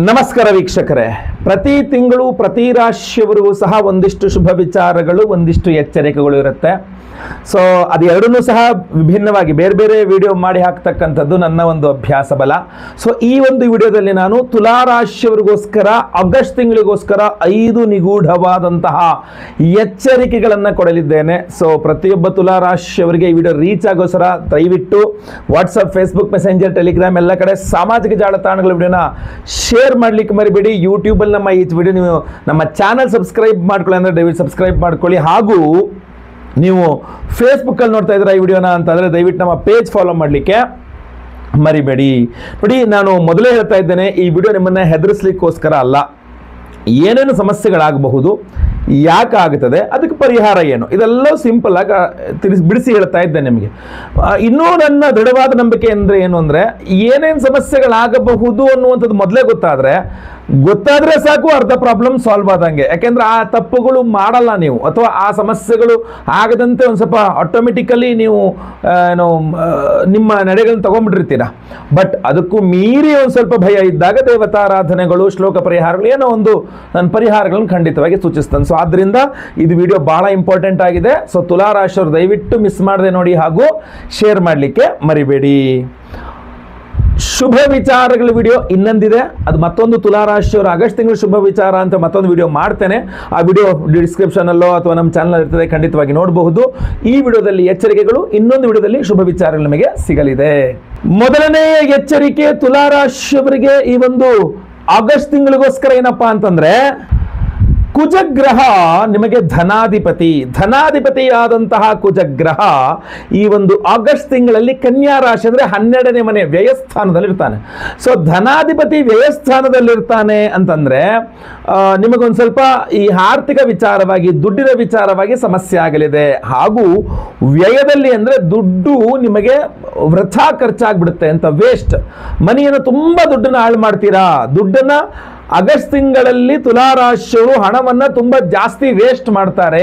ನಮಸ್ಕಾರ ವೀಕ್ಷಕರೇ, ಪ್ರತಿ ತಿಂಗಳು ಪ್ರತಿ ರಾಶಿಯವರಿಗೂ ಸಹ ಒಂದಿಷ್ಟು ಶುಭ ವಿಚಾರಗಳು, ಒಂದಿಷ್ಟು ಎಚ್ಚರಿಕೆಗಳು ಇರುತ್ತೆ. ಸೊ ಅದು ಎರಡನ್ನೂ ಸಹ ವಿಭಿನ್ನವಾಗಿ ಬೇರೆ ಬೇರೆ ವಿಡಿಯೋ ಮಾಡಿ ಹಾಕ್ತಕ್ಕಂಥದ್ದು ನನ್ನ ಒಂದು ಅಭ್ಯಾಸ ಬಲ. ಸೊ ಈ ಒಂದು ವಿಡಿಯೋದಲ್ಲಿ ನಾನು ತುಲಾ ರಾಶಿಯವರಿಗೋಸ್ಕರ ಆಗಸ್ಟ್ ತಿಂಗಳಿಗೋಸ್ಕರ 5 ನಿಗೂಢವಾದಂತಹ ಎಚ್ಚರಿಕೆಗಳನ್ನು ಕೊಡಲಿದ್ದೇನೆ. ಸೊ ಪ್ರತಿಯೊಬ್ಬ ತುಲಾ ರಾಶಿಯವರಿಗೆ ಈ ವಿಡಿಯೋ ರೀಚ್ ಆಗೋಸ್ಕರ ದಯವಿಟ್ಟು ವಾಟ್ಸಪ್, ಫೇಸ್ಬುಕ್, ಮೆಸೆಂಜರ್, ಟೆಲಿಗ್ರಾಮ್ ಎಲ್ಲ ಕಡೆ ಸಾಮಾಜಿಕ ಜಾಲತಾಣಗಳ ವಿಡಿಯೋನ ಶೇರ್ ಮಾಡಲಿಕ್ಕೆ ಮರಿಬೇಡಿ. ಯೂಟ್ಯೂಬಲ್ಲಿ ನಮ್ಮ ಈ ವಿಡಿಯೋ ನೀವು ನಮ್ಮ ಚಾನಲ್ ಸಬ್ಸ್ಕ್ರೈಬ್ ಮಾಡ್ಕೊಳ್ಳಿ ಅಂದರೆ ದಯವಿಟ್ಟು ಸಬ್ಸ್ಕ್ರೈಬ್ ಮಾಡ್ಕೊಳ್ಳಿ. ಹಾಗೂ ನೀವು ಫೇಸ್ಬುಕ್ಕಲ್ಲಿ ನೋಡ್ತಾ ಇದ್ದೀರಾ ಈ ವಿಡಿಯೋನ ಅಂತಂದರೆ ದಯವಿಟ್ಟು ನಮ್ಮ ಪೇಜ್ ಫಾಲೋ ಮಾಡಲಿಕ್ಕೆ ಮರಿಬೇಡಿ. ನೋಡಿ, ನಾನು ಮೊದಲೇ ಹೇಳ್ತಾ ಇದ್ದೇನೆ, ಈ ವಿಡಿಯೋ ನಿಮ್ಮನ್ನು ಹೆದರಿಸ್ಲಿಕ್ಕೋಸ್ಕರ ಅಲ್ಲ. ಏನೇನು ಸಮಸ್ಯೆಗಳಾಗಬಹುದು, ಯಾಕಾಗುತ್ತದೆ, ಅದಕ್ಕೆ ಪರಿಹಾರ ಏನು, ಇದೆಲ್ಲ ಸಿಂಪಲ್ ಆಗಿ ಬಿಡಿಸಿ ಹೇಳ್ತಾ ಇದ್ದೇನೆ ನಿಮಗೆ. ಇನ್ನೂ ನನ್ನ ದೃಢವಾದ ನಂಬಿಕೆ ಅಂದರೆ ಏನು ಅಂದರೆ, ಏನೇನು ಸಮಸ್ಯೆಗಳಾಗಬಹುದು ಅನ್ನುವಂಥದ್ದು ಮೊದಲೇ ಗೊತ್ತಾದರೆ ಸಾಕು, ಅರ್ಧ ಪ್ರಾಬ್ಲಮ್ ಸಾಲ್ವ್ ಆದಂಗೆ. ಯಾಕೆಂದ್ರೆ ಆ ತಪ್ಪುಗಳು ಮಾಡಲ್ಲ ನೀವು, ಅಥವಾ ಆ ಸಮಸ್ಯೆಗಳು ಆಗದಂತೆ ಒಂದು ಸ್ವಲ್ಪ ಆಟೋಮೆಟಿಕಲಿ ನೀವು ನಿಮ್ಮ ನಡೆಗಳನ್ನು ತಗೊಂಡ್ಬಿಟ್ಟಿರ್ತೀರ. ಬಟ್ ಅದಕ್ಕೂ ಮೀರಿ ಒಂದು ಸ್ವಲ್ಪ ಭಯ ಇದ್ದಾಗ ದೇವತಾರಾಧನೆಗಳು, ಶ್ಲೋಕ ಪರಿಹಾರಗಳು, ಏನೋ ಒಂದು ನನ್ನ ಪರಿಹಾರಗಳನ್ನು ಖಂಡಿತವಾಗಿ ಸೂಚಿಸ್ತೇನೆ. ಸೊ ಆದ್ದರಿಂದ ಇದು ವಿಡಿಯೋ ಬಹಳ ಇಂಪಾರ್ಟೆಂಟ್ ಆಗಿದೆ. ಸೊ ತುಲಾ ರಾಶಿಯವರು ದಯವಿಟ್ಟು ಮಿಸ್ ಮಾಡದೆ ನೋಡಿ, ಹಾಗೂ ಶೇರ್ ಮಾಡಲಿಕ್ಕೆ ಮರಿಬೇಡಿ. ಶುಭ ವಿಚಾರಗಳ ವಿಡಿಯೋ ಇನ್ನೊಂದಿದೆ, ಅದು ಮತ್ತೊಂದು ತುಲಾ ರಾಶಿಯವರ ಆಗಸ್ಟ್ ತಿಂಗಳು ಶುಭ ವಿಚಾರ ಅಂತ ಮತ್ತೊಂದು ವಿಡಿಯೋ ಮಾಡ್ತೇನೆ. ಆ ವಿಡಿಯೋ ಡಿಸ್ಕ್ರಿಪ್ಷನಲ್ಲೋ ಅಥವಾ ನಮ್ಮ ಚಾನಲ್ ಇರ್ತದೆ, ಖಂಡಿತವಾಗಿ ನೋಡಬಹುದು. ಈ ವಿಡಿಯೋದಲ್ಲಿ ಎಚ್ಚರಿಕೆಗಳು, ಇನ್ನೊಂದು ವಿಡಿಯೋದಲ್ಲಿ ಶುಭ ವಿಚಾರಗಳು ನಿಮಗೆ ಸಿಗಲಿದೆ. ಮೊದಲನೆಯ ಎಚ್ಚರಿಕೆ ತುಲಾ ರಾಶಿಯವರಿಗೆ ಈ ಒಂದು ಆಗಸ್ಟ್ ತಿಂಗಳಿಗೋಸ್ಕರ ಏನಪ್ಪಾ ಅಂತಂದ್ರೆ, ಕುಜಗ್ರಹ ನಿಮಗೆ ಧನಾಧಿಪತಿಯಾದಂತಹ ಕುಜಗ್ರಹ ಈ ಒಂದು ಆಗಸ್ಟ್ ತಿಂಗಳಲ್ಲಿ ಕನ್ಯಾ ರಾಶಿ ಅಂದರೆ 12ನೇ ಮನೆ ವ್ಯಯಸ್ಥಾನದಲ್ಲಿರ್ತಾನೆ. ಸೊ ಧನಾಧಿಪತಿ ವ್ಯಯಸ್ಥಾನದಲ್ಲಿರ್ತಾನೆ ಅಂತಂದ್ರೆ ನಿಮಗೊಂದು ಸ್ವಲ್ಪ ಈ ಆರ್ಥಿಕ ವಿಚಾರವಾಗಿ, ದುಡ್ಡಿನ ವಿಚಾರವಾಗಿ ಸಮಸ್ಯೆ ಆಗಲಿದೆ. ಹಾಗೂ ವ್ಯಯದಲ್ಲಿ ಅಂದರೆ ದುಡ್ಡು ನಿಮಗೆ ವೃಥಾ ಖರ್ಚಾಗ್ಬಿಡುತ್ತೆ ಅಂತ, ವೇಸ್ಟ್ ಮನಿಯನ್ನು ತುಂಬ ದುಡ್ಡನ್ನು ಹಾಳು ಮಾಡ್ತೀರಾ. ದುಡ್ಡನ್ನು ಆಗಸ್ಟ್ ತಿಂಗಳಲ್ಲಿ ತುಲಾ ರಾಶಿಯವರು ಹಣವನ್ನು ತುಂಬ ಜಾಸ್ತಿ ವೇಸ್ಟ್ ಮಾಡ್ತಾರೆ.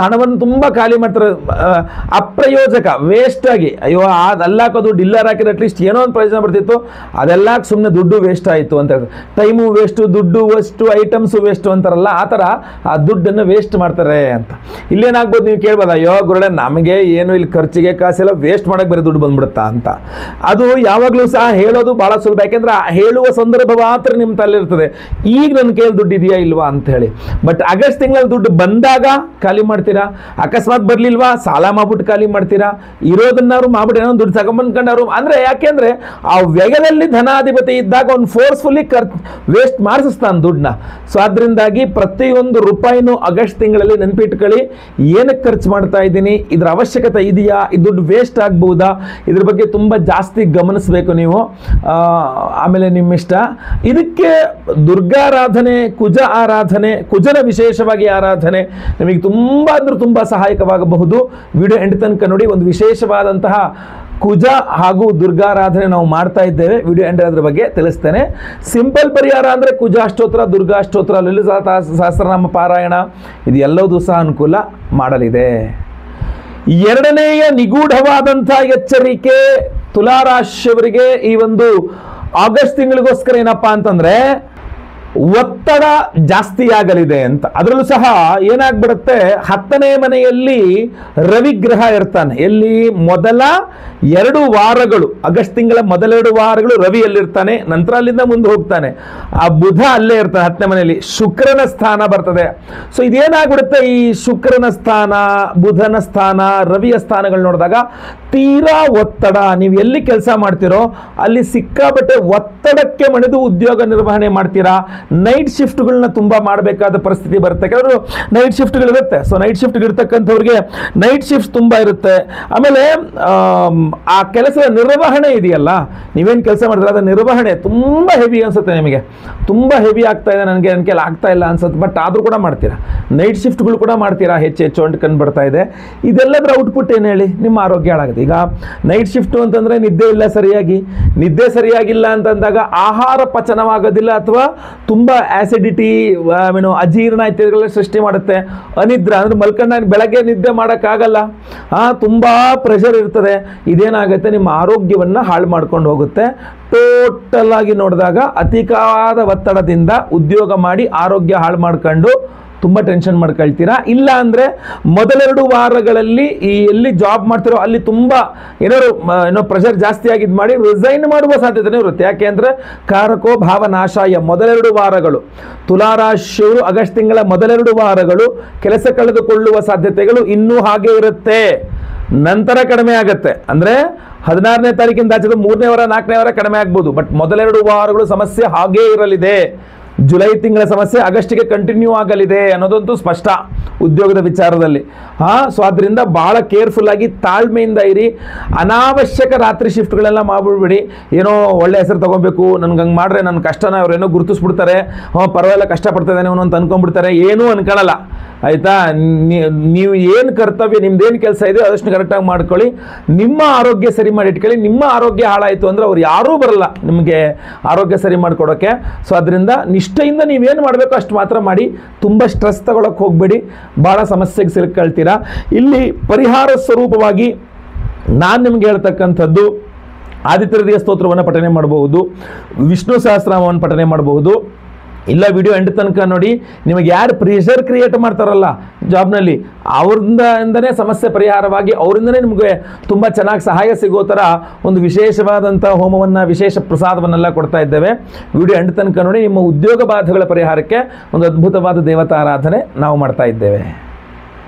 ಹಣವನ್ನು ತುಂಬ ಖಾಲಿ ಮಾಡ್ತಾರೆ, ಅಪ್ರಯೋಜಕ, ವೇಸ್ಟ್ ಆಗಿ. ಅಯ್ಯೋ ಅದೆಲ್ಲ ದುಡ್ಡು ಇಲ್ಲರ್ ಹಾಕಿದ್ರೆ ಅಟ್ಲೀಸ್ಟ್ ಏನೋ ಒಂದು ಪ್ರಯೋಜನ ಬರ್ತಿತ್ತು, ಅದೆಲ್ಲ ಸುಮ್ಮನೆ ದುಡ್ಡು ವೇಸ್ಟ್ ಆಯಿತು ಅಂತ ಹೇಳ್ತಾರೆ. ಟೈಮು ವೇಸ್ಟು, ದುಡ್ಡು ವೇಸ್ಟು, ಐಟಮ್ಸು ವೇಸ್ಟು ಅಂತಾರಲ್ಲ, ಆ ಥರ ಆ ದುಡ್ಡನ್ನು ವೇಸ್ಟ್ ಮಾಡ್ತಾರೆ ಅಂತ. ಇಲ್ಲೇನಾಗ್ಬೋದು ನೀವು ಕೇಳ್ಬೋದು, ಅಯ್ಯೋ ಗುರುಳೆ ನಮಗೆ ಏನು ಇಲ್ಲಿ ಖರ್ಚಿಗೆ ಕಾಸೆಲ್ಲ ವೇಸ್ಟ್ ಮಾಡೋಕ್ಕೆ ಬೇರೆ ದುಡ್ಡು ಬಂದ್ಬಿಡುತ್ತಾ ಅಂತ. ಅದು ಯಾವಾಗಲೂ ಸಹ ಹೇಳೋದು ಭಾಳ ಸುಲಭ, ಯಾಕೆಂದ್ರೆ ಹೇಳುವ ಸಂದರ್ಭ ಮಾತ್ರ ನಿಮ್ಮ ತಲೆಯಿರ್ತದೆ, ಈಗ ನನ್ನ ಕೈಯಲ್ಲಿ ದುಡ್ಡು ಇದೆಯಾ ಇಲ್ವಾ ಅಂತ ಹೇಳಿ. ಬಟ್ ಆಗಸ್ಟ್ ತಿಂಗಳಲ್ಲಿ ದುಡ್ಡು ಬಂದಾಗ ಖಾಲಿ ಮಾಡ್ತೀರಾ, ಅಕಸ್ಮಾತ್ ಬರ್ಲಿಲ್ವಾ ಸಾಲ ಮಾಡ್ಬಿಟ್ಟು ಖಾಲಿ ಮಾಡ್ತೀರಾ, ಇರೋದನ್ನಾರು ಮಾಡ್ಬಿಟ್ಟು ಏನೋ ದುಡ್ಡು ತಗೊಂಡ್ಬಂದ್ಕೊಂಡವ್ರು. ಅಂದ್ರೆ ಯಾಕೆಂದ್ರೆ ಆ ವ್ಯಯದಲ್ಲಿ ಧನಾಧಿಪತಿ ಇದ್ದಾಗ ಅವ್ನು ಫೋರ್ಸ್ಫುಲ್ಲಿ ವೇಸ್ಟ್ ಮಾಡಿಸ್ತಾನೆ ದುಡ್ಡನ್ನ. ಸೊ ಅದರಿಂದಾಗಿ ಪ್ರತಿಯೊಂದು ರೂಪಾಯಿನೂ ಆಗಸ್ಟ್ ತಿಂಗಳಲ್ಲಿ ನೆನಪಿಟ್ಕೊಳ್ಳಿ, ಏನಕ್ಕೆ ಖರ್ಚು ಮಾಡ್ತಾ ಇದ್ದೀನಿ, ಇದ್ರ ಅವಶ್ಯಕತೆ ಇದೆಯಾ, ಈ ದುಡ್ಡು ವೇಸ್ಟ್ ಆಗ್ಬಹುದಾ, ಇದ್ರ ಬಗ್ಗೆ ತುಂಬ ಜಾಸ್ತಿ ಗಮನಿಸಬೇಕು ನೀವು. ಆಮೇಲೆ ನಿಮ್ಮಿಷ್ಟ. ಇದಕ್ಕೆ ದುರ್ಗಾರಾಧನೆ, ಕುಜ ಆರಾಧನೆ, ಕುಜನ ವಿಶೇಷವಾಗಿ ಆರಾಧನೆ ನಿಮಗೆ ತುಂಬ ಅಂದ್ರೆ ತುಂಬ ಸಹಾಯಕವಾಗಬಹುದು. ವಿಡಿಯೋ ಎಂಡ್ ತನಕ ನೋಡಿ, ಒಂದು ವಿಶೇಷವಾದಂತಹ ಕುಜ ಹಾಗೂ ದುರ್ಗಾರಾಧನೆ ನಾವು ಮಾಡ್ತಾ ಇದ್ದೇವೆ. ವಿಡಿಯೋ ಎಂಡ್ ಅದ್ರ ಬಗ್ಗೆ ತಿಳಿಸ್ತೇನೆ. ಸಿಂಪಲ್ ಪರಿಹಾರ ಅಂದರೆ ಕುಜಾ ಸ್ತೋತ್ರ, ದುರ್ಗಾ ಸ್ತೋತ್ರ, ಲಲಿತಾ ಸಹಸ್ರನಾಮ ಪಾರಾಯಣ, ಇದು ಎಲ್ಲವೂ ಸಹ ಅನುಕೂಲ ಮಾಡಲಿದೆ. ಎರಡನೆಯ ನಿಗೂಢವಾದಂಥ ಎಚ್ಚರಿಕೆ ತುಲಾ ರಾಶಿಯವರಿಗೆ ಈ ಒಂದು ಆಗಸ್ಟ್ ತಿಂಗಳಿಗೋಸ್ಕರ ಏನಪ್ಪಾ ಅಂತಂದ್ರೆ, ಒತ್ತಡ ಜಾಸ್ತಿ ಆಗಲಿದೆ ಅಂತ. ಅದರಲ್ಲೂ ಸಹ ಏನಾಗ್ಬಿಡುತ್ತೆ, 10ನೇ ಮನೆಯಲ್ಲಿ ರವಿಗ್ರಹ ಇರ್ತಾನೆ. ಎಲ್ಲಿ ಮೊದಲ 2 ವಾರಗಳು, ಆಗಸ್ಟ್ ತಿಂಗಳ ಮೊದಲ 2 ವಾರಗಳು ರವಿ ಎಲ್ಲಿರ್ತಾನೆ, ನಂತರ ಅಲ್ಲಿಂದ ಮುಂದೆ ಹೋಗ್ತಾನೆ. ಆ ಬುಧ ಅಲ್ಲೇ ಇರ್ತಾನೆ 10ನೇ ಮನೆಯಲ್ಲಿ, ಶುಕ್ರನ ಸ್ಥಾನ ಬರ್ತದೆ. ಸೊ ಇದೇನಾಗ್ಬಿಡುತ್ತೆ, ಈ ಶುಕ್ರನ ಸ್ಥಾನ, ಬುಧನ ಸ್ಥಾನ, ರವಿಯ ಸ್ಥಾನಗಳು ನೋಡಿದಾಗ ತೀರಾ ಒತ್ತಡ. ನೀವು ಎಲ್ಲಿ ಕೆಲಸ ಮಾಡ್ತೀರೋ ಅಲ್ಲಿ ಸಿಕ್ಕಾಬಟ್ಟೆ ಒತ್ತಡಕ್ಕೆ ಮಣಿದು ಉದ್ಯೋಗ ನಿರ್ವಹಣೆ ಮಾಡ್ತೀರಾ. ನೈಟ್ ಶಿಫ್ಟ್ಗಳನ್ನ ತುಂಬ ಮಾಡಬೇಕಾದ ಪರಿಸ್ಥಿತಿ ಬರುತ್ತೆ. ಕೆಲವರು ನೈಟ್ ಶಿಫ್ಟ್ಗಳಿರುತ್ತೆ. ಸೊ ನೈಟ್ ಶಿಫ್ಟ್ ಇರ್ತಕ್ಕಂಥವ್ರಿಗೆ ನೈಟ್ ಶಿಫ್ಟ್ ತುಂಬ ಇರುತ್ತೆ. ಆಮೇಲೆ ಆ ಕೆಲಸದ ನಿರ್ವಹಣೆ ಇದೆಯಲ್ಲ, ನೀವೇನು ಕೆಲಸ ಮಾಡಿದ್ರೆ ಅದರ ನಿರ್ವಹಣೆ ತುಂಬ ಹೆವಿ ಅನ್ಸುತ್ತೆ ನಿಮಗೆ, ತುಂಬ ಹೆವಿ ಆಗ್ತಾ ಇದೆ, ನನಗೆ ನನ್ನ ಕೈಲಿ ಆಗ್ತಾ ಇಲ್ಲ ಅನ್ಸುತ್ತೆ. ಬಟ್ ಆದರೂ ಕೂಡ ಮಾಡ್ತೀರಾ, ನೈಟ್ ಶಿಫ್ಟ್ಗಳು ಕೂಡ ಮಾಡ್ತೀರಾ, ಹೆಚ್ಚು ಅಂಟ್ಕೊಂಡು ಬರ್ತಾ ಇದೆ. ಇದೆಲ್ಲದರ ಔಟ್ಪುಟ್ ಏನು ಹೇಳಿ, ನಿಮ್ಮ ಆರೋಗ್ಯ ಹಾಳಾಗುತ್ತೆ. ಈಗ ನೈಟ್ ಶಿಫ್ಟು ಅಂತಂದರೆ ನಿದ್ದೆ ಇಲ್ಲ ಸರಿಯಾಗಿ, ನಿದ್ದೆ ಸರಿಯಾಗಿಲ್ಲ ಅಂತಂದಾಗ ಆಹಾರ ಪಚನವಾಗೋದಿಲ್ಲ, ಅಥವಾ ತುಂಬ ಆ್ಯಸಿಡಿಟಿ, ಅಜೀರ್ಣ ಇತ್ಯಾದಿಗಳ ಸೃಷ್ಟಿ ಮಾಡುತ್ತೆ. ಅನಿದ್ರ ಅಂದರೆ ಮಲ್ಕಂಡ ಬೆಳಗ್ಗೆ ನಿದ್ದೆ ಮಾಡೋಕ್ಕಾಗಲ್ಲ, ತುಂಬ ಪ್ರೆಷರ್ ಇರ್ತದೆ. ಇದೇನಾಗುತ್ತೆ, ನಿಮ್ಮ ಆರೋಗ್ಯವನ್ನು ಹಾಳು ಮಾಡ್ಕೊಂಡು ಹೋಗುತ್ತೆ. ಟೋಟಲ್ ಆಗಿ ನೋಡಿದಾಗ ಅತಿಯಾದ ಒತ್ತಡದಿಂದ ಉದ್ಯೋಗ ಮಾಡಿ ಆರೋಗ್ಯ ಹಾಳು ಮಾಡ್ಕೊಂಡು ತುಂಬ ಟೆನ್ಷನ್ ಮಾಡ್ಕೊಳ್ತೀರಾ. ಇಲ್ಲ ಅಂದರೆ ಮೊದಲೆರಡು ವಾರಗಳಲ್ಲಿ ಎಲ್ಲಿ ಜಾಬ್ ಮಾಡ್ತಿರೋ ಅಲ್ಲಿ ತುಂಬ ಏನೋ ಪ್ರೆಷರ್ ಜಾಸ್ತಿ ಆಗಿದ್ದು ಮಾಡಿ ರಿಸೈನ್ ಮಾಡುವ ಸಾಧ್ಯತೆನೇ ಇರುತ್ತೆ. ಯಾಕೆ ಅಂದರೆ ಕಾರಕೋ ಭಾವನಾಶಾಯ. ಮೊದಲೆರಡು ವಾರಗಳು ತುಲಾರಾಶಿಯವರು ಆಗಸ್ಟ್ ತಿಂಗಳ ಮೊದಲೆರಡು ವಾರಗಳು ಕೆಲಸ ಕಳೆದುಕೊಳ್ಳುವ ಸಾಧ್ಯತೆಗಳು ಇನ್ನೂ ಹಾಗೆ ಇರುತ್ತೆ. ನಂತರ ಕಡಿಮೆ ಆಗುತ್ತೆ. ಅಂದರೆ 16ನೇ ತಾರೀಕಿಂದ ಆಚೆ 3ನೇ ವಾರ 4ನೇ ವಾರ ಕಡಿಮೆ ಆಗ್ಬೋದು. ಬಟ್ ಮೊದಲೆರಡು ವಾರಗಳು ಸಮಸ್ಯೆ ಹಾಗೇ ಇರಲಿದೆ. ಜುಲೈ ತಿಂಗಳ ಸಮಸ್ಯೆ ಆಗಸ್ಟಿಗೆ ಕಂಟಿನ್ಯೂ ಆಗಲಿದೆ ಅನ್ನೋದಂತೂ ಸ್ಪಷ್ಟ ಉದ್ಯೋಗದ ವಿಚಾರದಲ್ಲಿ. ಸೊ ಅದರಿಂದ ಭಾಳ ಕೇರ್ಫುಲ್ ಆಗಿ ತಾಳ್ಮೆಯಿಂದ ಇರಿ. ಅನಾವಶ್ಯಕ ರಾತ್ರಿ ಶಿಫ್ಟ್ಗಳೆಲ್ಲ ಮಾಡ್ಬಿಡ್ಬೇಡಿ. ಏನೋ ಒಳ್ಳೆ ಹೆಸರು ತೊಗೊಬೇಕು, ನನ್ಗೆ ಹಂಗೆ ಮಾಡ್ರೆ ನನ್ನ ಕಷ್ಟನ ಅವ್ರೇನೋ ಗುರುತಿಸ್ಬಿಡ್ತಾರೆ, ಪರವಾಗಿಲ್ಲ ಕಷ್ಟಪಡ್ತಿದ್ದಾನೆ ಅವನು ಅಂತ ಅನ್ಕೊಂಡ್ಬಿಡ್ತಾರೆ. ಏನೂ ಅನ್ಕೊಳ್ಳಲ್ಲ, ಆಯಿತಾ. ನೀವು ಏನು ಕರ್ತವ್ಯ, ನಿಮ್ದೇನು ಕೆಲಸ ಇದೆ ಅದಷ್ಟು ಕರೆಕ್ಟಾಗಿ ಮಾಡ್ಕೊಳ್ಳಿ. ನಿಮ್ಮ ಆರೋಗ್ಯ ಸರಿ ಮಾಡಿ ಇಟ್ಕೊಳ್ಳಿ. ನಿಮ್ಮ ಆರೋಗ್ಯ ಹಾಳಾಯಿತು ಅಂದರೆ ಅವ್ರು ಯಾರೂ ಬರಲ್ಲ ನಿಮಗೆ ಆರೋಗ್ಯ ಸರಿ ಮಾಡಿಕೊಡೋಕ್ಕೆ. ಸೊ ಅದರಿಂದ ನಿಷ್ಠೆಯಿಂದ ನೀವೇನು ಮಾಡಬೇಕು ಅಷ್ಟು ಮಾತ್ರ ಮಾಡಿ. ತುಂಬ ಸ್ಟ್ರೆಸ್ ತಗೊಳಕ್ಕೆ ಹೋಗಬೇಡಿ, ಭಾಳ ಸಮಸ್ಯೆಗೆ ಸಿಲುಕೊಳ್ತೀರಾ. ಇಲ್ಲಿ ಪರಿಹಾರ ಸ್ವರೂಪವಾಗಿ ನಾನು ನಿಮ್ಗೆ ಹೇಳ್ತಕ್ಕಂಥದ್ದು ಆದಿತ್ಯ ಹೃದಯ ಸ್ತೋತ್ರವನ್ನು ಪಠನೆ ಮಾಡಬಹುದು, ವಿಷ್ಣು ಸಹಸ್ರನಾಮವನ್ನು ಪಠನೆ ಮಾಡಬಹುದು. ಇಲ್ಲ ವಿಡಿಯೋ ಎಂಡ್ ತನಕ ನೋಡಿ. ನಿಮಗೆ ಯಾರು ಪ್ರೆಷರ್ ಕ್ರಿಯೇಟ್ ಮಾಡ್ತಾರಲ್ಲ ಜಾಬ್ನಲ್ಲಿ, ಅವರಿಂದನೇ ಸಮಸ್ಯೆ ಪರಿಹಾರವಾಗಿ ಅವರಿಂದನೇ ನಿಮಗೆ ತುಂಬ ಚೆನ್ನಾಗಿ ಸಹಾಯ ಸಿಗೋ ಥರ ಒಂದು ವಿಶೇಷವಾದಂಥ ಹೋಮವನ್ನು, ವಿಶೇಷ ಪ್ರಸಾದವನ್ನೆಲ್ಲ ಕೊಡ್ತಾ ಇದ್ದೇವೆ. ವಿಡಿಯೋ ಎಂಡ್ ತನಕ ನೋಡಿ. ನಿಮ್ಮ ಉದ್ಯೋಗ ಬಾಧೆಗಳ ಪರಿಹಾರಕ್ಕೆ ಒಂದು ಅದ್ಭುತವಾದ ದೇವತಾರಾಧನೆ ನಾವು ಮಾಡ್ತಾ ಇದ್ದೇವೆ.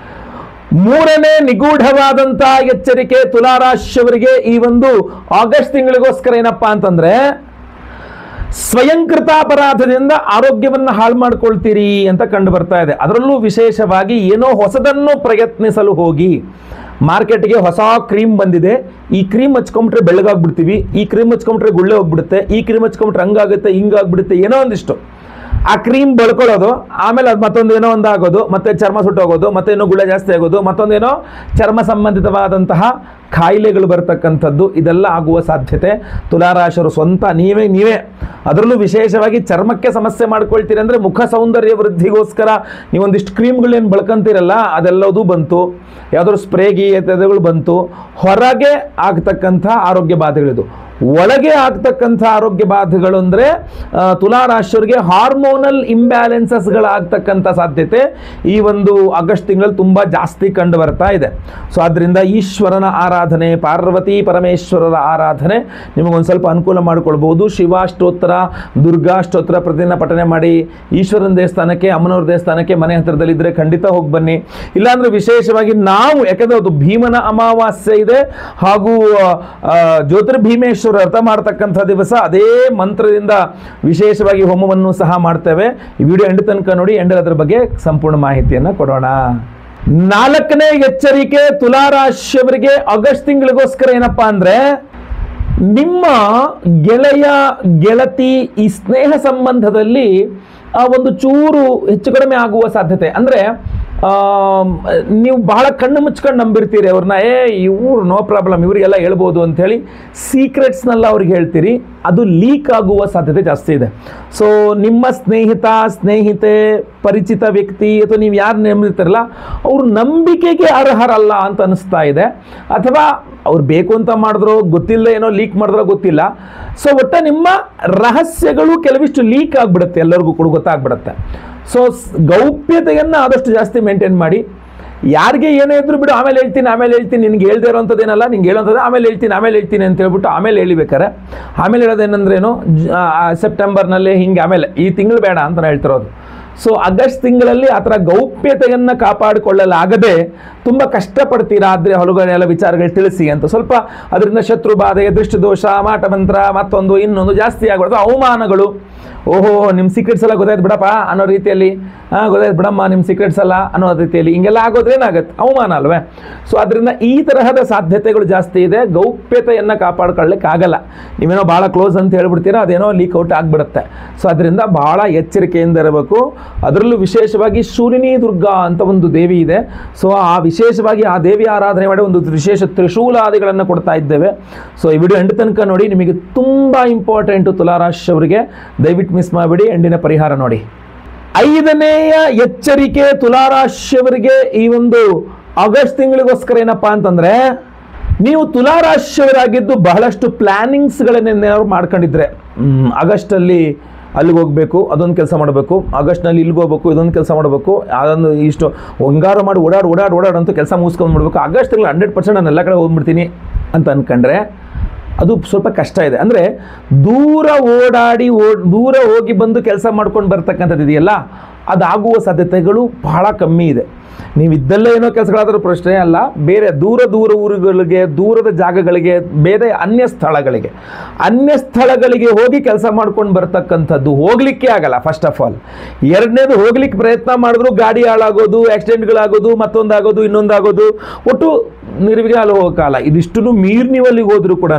ಮೂರನೇ ನಿಗೂಢವಾದಂಥ ಎಚ್ಚರಿಕೆ ತುಲಾರಾಶಿಯವರಿಗೆ ಈ ಒಂದು ಆಗಸ್ಟ್ ತಿಂಗಳಿಗೋಸ್ಕರ ಏನಪ್ಪಾ ಅಂತಂದ್ರೆ, ಸ್ವಯಂಕೃತ ಅಪರಾಧದಿಂದ ಆರೋಗ್ಯವನ್ನು ಹಾಳು ಮಾಡ್ಕೊಳ್ತೀರಿ ಅಂತ ಕಂಡು ಬರ್ತಾ ಇದೆ. ಅದರಲ್ಲೂ ವಿಶೇಷವಾಗಿ ಏನೋ ಹೊಸದನ್ನು ಪ್ರಯತ್ನಿಸಲು ಹೋಗಿ ಮಾರ್ಕೆಟ್ಗೆ ಹೊಸ ಕ್ರೀಮ್ ಬಂದಿದೆ, ಈ ಕ್ರೀಮ್ ಹಚ್ಕೊಂಡ್ಬಿಟ್ರೆ ಬೆಳ್ಳಗಾಗ್ಬಿಡ್ತೀವಿ, ಈ ಕ್ರೀಮ್ ಹಚ್ಕೊಂಡ್ಬಿಟ್ರೆ ಗುಳ್ಳೆ ಹೋಗ್ಬಿಡುತ್ತೆ, ಈ ಕ್ರೀಮ್ ಹಚ್ಕೊಂಡ್ಬಿಟ್ರೆ ಹಂಗಾಗುತ್ತೆ ಹಿಂಗಾಗ್ಬಿಡುತ್ತೆ, ಏನೋ ಒಂದಿಷ್ಟು ಆ ಕ್ರೀಮ್ ಬಳ್ಕೊಳ್ಳೋದು, ಆಮೇಲೆ ಅದು ಮತ್ತೊಂದು ಏನೋ ಒಂದು ಆಗೋದು, ಮತ್ತೆ ಚರ್ಮ ಸುಟ್ಟೋಗೋದು, ಮತ್ತೆ ಏನೋ ಗುಳ್ಳೆ ಜಾಸ್ತಿ ಆಗೋದು, ಮತ್ತೊಂದೇನೋ ಚರ್ಮ ಸಂಬಂಧಿತವಾದಂತಹ ಕಾಯಿಲೆಗಳು ಬರ್ತಕ್ಕಂಥದ್ದು, ಇದೆಲ್ಲ ಆಗುವ ಸಾಧ್ಯತೆ ತುಲಾರಾಶಿಯವರು ಸ್ವಂತ ನೀವೇ ಅದರಲ್ಲೂ ವಿಶೇಷವಾಗಿ ಚರ್ಮಕ್ಕೆ ಸಮಸ್ಯೆ ಮಾಡ್ಕೊಳ್ತೀರಿ ಅಂದರೆ ಮುಖ ಸೌಂದರ್ಯ ವೃದ್ಧಿಗೋಸ್ಕರ ನೀವೊಂದಿಷ್ಟು ಕ್ರೀಮ್ಗಳೇನು ಬಳಕಂತೀರಲ್ಲ ಅದೆಲ್ಲದೂ ಬಂತು, ಯಾವುದಾದ್ರು ಸ್ಪ್ರೇಗಿ ಇತ್ಯಾದಿಗಳು ಬಂತು. ಹೊರಗೆ ಆಗ್ತಕ್ಕಂಥ ಆರೋಗ್ಯ ಬಾಧೆಗಳಿದು. ಒಳಗೆ ಆಗ್ತಕ್ಕಂಥ ಆರೋಗ್ಯ ಬಾಧೆಗಳು ಅಂದರೆ ತುಲಾರಾಶಿಯವರಿಗೆ ಹಾರ್ಮೋನಲ್ ಇಂಬ್ಯಾಲೆನ್ಸಸ್ಗಳಾಗ್ತಕ್ಕಂಥ ಸಾಧ್ಯತೆ ಈ ಒಂದು ಆಗಸ್ಟ್ ತಿಂಗಳಲ್ಲಿ ತುಂಬ ಜಾಸ್ತಿ ಕಂಡು ಬರ್ತಾ ಇದೆ. ಸೊ ಆದ್ದರಿಂದ ಈಶ್ವರನ ಆರಾಧನೆ, ಪಾರ್ವತಿ ಪರಮೇಶ್ವರರ ಆರಾಧನೆ ನಿಮಗೊಂದು ಸ್ವಲ್ಪ ಅನುಕೂಲ ಮಾಡಿಕೊಳ್ಬೋದು. ಶಿವಾಷ್ಟೋತ್ತರ, ದುರ್ಗಾಷ್ಟೋತ್ತರ ಪ್ರತಿದಿನ ಪಠನೆ ಮಾಡಿ. ಈಶ್ವರನ ದೇವಸ್ಥಾನಕ್ಕೆ, ಅಮ್ಮನವ್ರ ದೇವಸ್ಥಾನಕ್ಕೆ ಮನೆ ಹತ್ತಿರದಲ್ಲಿದ್ದರೆ ಖಂಡಿತ ಹೋಗಿ ಬನ್ನಿ. ಇಲ್ಲಾಂದರೆ ವಿಶೇಷವಾಗಿ ನಾವು, ಯಾಕಂದರೆ ಅದು ಭೀಮನ ಅಮಾವಾಸ್ಯೆ ಇದೆ ಹಾಗೂ ಜ್ಯೋತಿರ್ಭೀಮೇಶ್ವರ ವ್ರತ ಮಾಡ್ತಕ್ಕಂಥ ದಿವಸ ಅದೇ ಮಂತ್ರದಿಂದ ವಿಶೇಷವಾಗಿ ಹೋಮವನ್ನು ಸಹ ಮಾಡ್ತೇವೆ. ಈ ವಿಡಿಯೋ ಎಂಡ್ ತನಕ ನೋಡಿ, ಎಂಡ್ ಅದರ ಬಗ್ಗೆ ಸಂಪೂರ್ಣ ಮಾಹಿತಿಯನ್ನು ಕೊಡೋಣ. ನಾಲ್ಕನೇ ಎಚ್ಚರಿಕೆ ತುಲಾರಾಶಿಯವರಿಗೆ ಆಗಸ್ಟ್ ತಿಂಗಳಿಗೋಸ್ಕರ ಏನಪ್ಪಾ ಅಂದ್ರೆ, ನಿಮ್ಮ ಗೆಳೆಯ ಗೆಳತಿ ಈ ಸ್ನೇಹ ಸಂಬಂಧದಲ್ಲಿ ಒಂದು ಚೂರು ಹೆಚ್ಚು ಕಡಿಮೆ ಆಗುವ ಸಾಧ್ಯತೆ. ಅಂದರೆ ನೀವು ಬಹಳ ಕಣ್ಣು ಮುಚ್ಕೊಂಡು ನಂಬಿರ್ತೀರಿ ಅವ್ರನ್ನ, ಇವ್ರು ನೋ ಪ್ರಾಬ್ಲಮ್ ಇವರಿಗೆಲ್ಲ ಹೇಳ್ಬೋದು ಅಂಥೇಳಿ ಸೀಕ್ರೆಟ್ಸ್ನೆಲ್ಲ ಅವ್ರಿಗೆ ಹೇಳ್ತೀರಿ, ಅದು ಲೀಕ್ ಆಗುವ ಸಾಧ್ಯತೆ ಜಾಸ್ತಿ ಇದೆ. ಸೊ ನಿಮ್ಮ ಸ್ನೇಹಿತ, ಸ್ನೇಹಿತೆ, ಪರಿಚಿತ ವ್ಯಕ್ತಿ ಅಥವಾ ನೀವು ಯಾರು ನಂಬಿರ್ತಾರಲ್ಲ ಅವರು ನಂಬಿಕೆಗೆ ಅರ್ಹರಲ್ಲ ಅಂತ ಅನಿಸ್ತಾ ಇದೆ. ಅಥವಾ ಅವ್ರು ಬೇಕು ಅಂತ ಮಾಡಿದ್ರು ಗೊತ್ತಿಲ್ಲ, ಏನೋ ಲೀಕ್ ಮಾಡಿದ್ರೋ ಗೊತ್ತಿಲ್ಲ. ಸೊ ಒಟ್ಟು ನಿಮ್ಮ ರಹಸ್ಯಗಳು ಕೆಲವಿಷ್ಟು ಲೀಕ್ ಆಗಿಬಿಡುತ್ತೆ, ಎಲ್ಲರಿಗೂ ಕೂಡ ಗೊತ್ತಾಗ್ಬಿಡುತ್ತೆ. ಸೊ ಗೌಪ್ಯತೆಯನ್ನು ಆದಷ್ಟು ಜಾಸ್ತಿ ಮೇಂಟೈನ್ ಮಾಡಿ. ಯಾರಿಗೆ ಏನೇ ಇದ್ರು ಬಿಡು, ಆಮೇಲೆ ಹೇಳ್ತೀನಿ, ನಿನ್ಗೆ ಹೇಳ್ದೇ ಇರೋಂಥದ್ದೇನಲ್ಲ, ನಿಂಗೆ ಹೇಳೋಂಥದ್ದು ಆಮೇಲೆ ಹೇಳ್ತೀನಿ ಅಂತ ಹೇಳ್ಬಿಟ್ಟು ಆಮೇಲೆ ಹೇಳಿಬೇಕಾರೆ, ಆಮೇಲೆ ಹೇಳೋದೇನೆಂದ್ರೇನು, ಸೆಪ್ಟೆಂಬರ್ನಲ್ಲಿ ಹಿಂಗೆ ಆಮೇಲೆ ಈ ತಿಂಗಳು ಬೇಡ ಅಂತ ನಾನು ಹೇಳ್ತಿರೋದು. ಸೊ ಆಗಸ್ಟ್ ತಿಂಗಳಲ್ಲಿ ಆ ಥರ ಗೌಪ್ಯತೆಯನ್ನು ಕಾಪಾಡಿಕೊಳ್ಳಲಾಗದೆ ತುಂಬ ಕಷ್ಟಪಡ್ತೀರಾ. ಆದರೆ ಹೊಲಗಡೆಲ್ಲ ವಿಚಾರಗಳು ತಿಳಿಸಿ ಅಂತ, ಸ್ವಲ್ಪ ಅದರಿಂದ ಶತ್ರು ಬಾಧೆ, ದೃಷ್ಟಿದೋಷ, ಮಾಟಮಂತ್ರ, ಮತ್ತೊಂದು ಇನ್ನೊಂದು ಜಾಸ್ತಿ ಆಗ್ಬಿಡುತ್ತೆ. ಅವಮಾನಗಳು, ಓಹೋ ನಿಮ್ಮ ಸೀಕ್ರೆಟ್ಸ್ ಎಲ್ಲ ಗೊತ್ತಾಯ್ತು ಬಿಡಪ್ಪ ಅನ್ನೋ ರೀತಿಯಲ್ಲಿ, ಗೊತ್ತಾಯ್ತು ಬಿಡಮ್ಮ ನಿಮ್ಮ ಸೀಕ್ರೆಟ್ಸ್ ಎಲ್ಲ ಅನ್ನೋ ರೀತಿಯಲ್ಲಿ ಹಿಂಗೆಲ್ಲ ಆಗೋದ್ರೇನಾಗತ್ತೆ, ಅವಮಾನ ಅಲ್ವೇ. ಸೊ ಅದರಿಂದ ಈ ತರಹದ ಸಾಧ್ಯತೆಗಳು ಜಾಸ್ತಿ ಇದೆ. ಗೌಪ್ಯತೆಯನ್ನು ಕಾಪಾಡ್ಕೊಳ್ಳಿಕ್ಕಾಗಲ್ಲ. ನೀವೇನೋ ಭಾಳ ಕ್ಲೋಸ್ ಅಂತ ಹೇಳ್ಬಿಡ್ತೀರಾ, ಅದೇನೋ ಲೀಕ್ ಔಟ್ ಆಗಿಬಿಡುತ್ತೆ. ಸೊ ಅದರಿಂದ ಭಾಳ ಎಚ್ಚರಿಕೆಯಿಂದ ಇರಬೇಕು. ಅದರಲ್ಲೂ ವಿಶೇಷವಾಗಿ ಶೂಲಿನಿ ದುರ್ಗಾ ಅಂತ ಒಂದು ದೇವಿ ಇದೆ. ಸೊ ವಿಶೇಷವಾಗಿ ಆ ದೇವಿ ಆರಾಧನೆ ಮಾಡಿ ಒಂದು ವಿಶೇಷ ತ್ರಿಶೂಲಾದಿಗಳನ್ನು ಕೊಡ್ತಾ ಇದ್ದೇವೆ. ಸೊ ಈ ವಿಡಿಯೋ ಎಂಡ್ ತನಕ ನೋಡಿ, ನಿಮಗೆ ತುಂಬ ಇಂಪಾರ್ಟೆಂಟು ತುಲಾರಾಶಿಯವರಿಗೆ. ದಯವಿಟ್ಟು ಮಿಸ್ ಮಾಡಬೇಡಿ, ಎಂಡಿನ ಪರಿಹಾರ ನೋಡಿ. 5ನೇಯ ಎಚ್ಚರಿಕೆ ತುಲಾರಾಶಿಯವರಿಗೆ ಈ ಒಂದು ಆಗಸ್ಟ್ ತಿಂಗಳಿಗೋಸ್ಕರ ಏನಪ್ಪಾ ಅಂತಂದ್ರೆ, ನೀವು ತುಲಾರಾಶಿಯವರಾಗಿದ್ದು ಬಹಳಷ್ಟು ಪ್ಲಾನಿಂಗ್ಸ್ಗಳನ್ನೇನಾದ್ರು ಮಾಡ್ಕೊಂಡಿದ್ರೆ, ಆಗಸ್ಟಲ್ಲಿ ಅಲ್ಲಿಗೆ ಹೋಗಬೇಕು, ಅದೊಂದು ಕೆಲಸ ಮಾಡಬೇಕು, ಆಗಸ್ಟ್ನಲ್ಲಿ ಇಲ್ಲಿಗೆ ಹೋಗ್ಬೇಕು, ಇದೊಂದು ಕೆಲಸ ಮಾಡಬೇಕು, ಅದೊಂದು ಇಷ್ಟು ಒಂಗಾರು ಮಾಡಿ ಓಡಾಡಂತೂ ಕೆಲಸ ಮುಗಿಸ್ಕೊಂಡು ಮಾಡಬೇಕು, ಆಗಸ್ಟ್ ತಿಂಗಳು 100% ನಾನು ಎಲ್ಲ ಕಡೆ ಹೋಗ್ಬಿಡ್ತೀನಿ ಅಂತ ಅಂದ್ಕೊಂಡ್ರೆ ಅದು ಸ್ವಲ್ಪ ಕಷ್ಟ ಇದೆ. ಅಂದರೆ ದೂರ ಹೋಗಿ ಬಂದು ಕೆಲಸ ಮಾಡ್ಕೊಂಡು ಬರ್ತಕ್ಕಂಥದ್ದು ಇದೆಯಲ್ಲ, ಅದಾಗುವ ಸಾಧ್ಯತೆಗಳು ಬಹಳ ಕಮ್ಮಿ ಇದೆ. ನೀವು ಇದ್ದಲ್ಲೇ ಏನೋ ಕೆಲಸಗಳಾದರೂ ಪ್ರಶ್ನೆ ಅಲ್ಲ, ಬೇರೆ ದೂರ ಊರುಗಳಿಗೆ, ದೂರದ ಜಾಗಗಳಿಗೆ, ಬೇರೆ ಅನ್ಯ ಸ್ಥಳಗಳಿಗೆ ಹೋಗಿ ಕೆಲಸ ಮಾಡ್ಕೊಂಡು ಬರ್ತಕ್ಕಂಥದ್ದು ಹೋಗಲಿಕ್ಕೆ ಆಗಲ್ಲ ಫಸ್ಟ್ ಆಫ್ ಆಲ್. ಎರಡನೇದು, ಹೋಗ್ಲಿಕ್ಕೆ ಪ್ರಯತ್ನ ಮಾಡಿದ್ರು ಗಾಡಿ ಹಾಳಾಗೋದು, ಆಕ್ಸಿಡೆಂಟ್ಗಳಾಗೋದು, ಮತ್ತೊಂದಾಗೋದು, ಇನ್ನೊಂದಾಗೋದು, ಒಟ್ಟು ನಿರ್ವಿಘ್ನ ಅಲ್ಲಿ ಹೋಗೋಕ್ಕಾಗಲ್ಲ. ಇದಿಷ್ಟು ಮೀರಿ ನೀವು ಅಲ್ಲಿಗೆ ಹೋದರೂ ಕೂಡ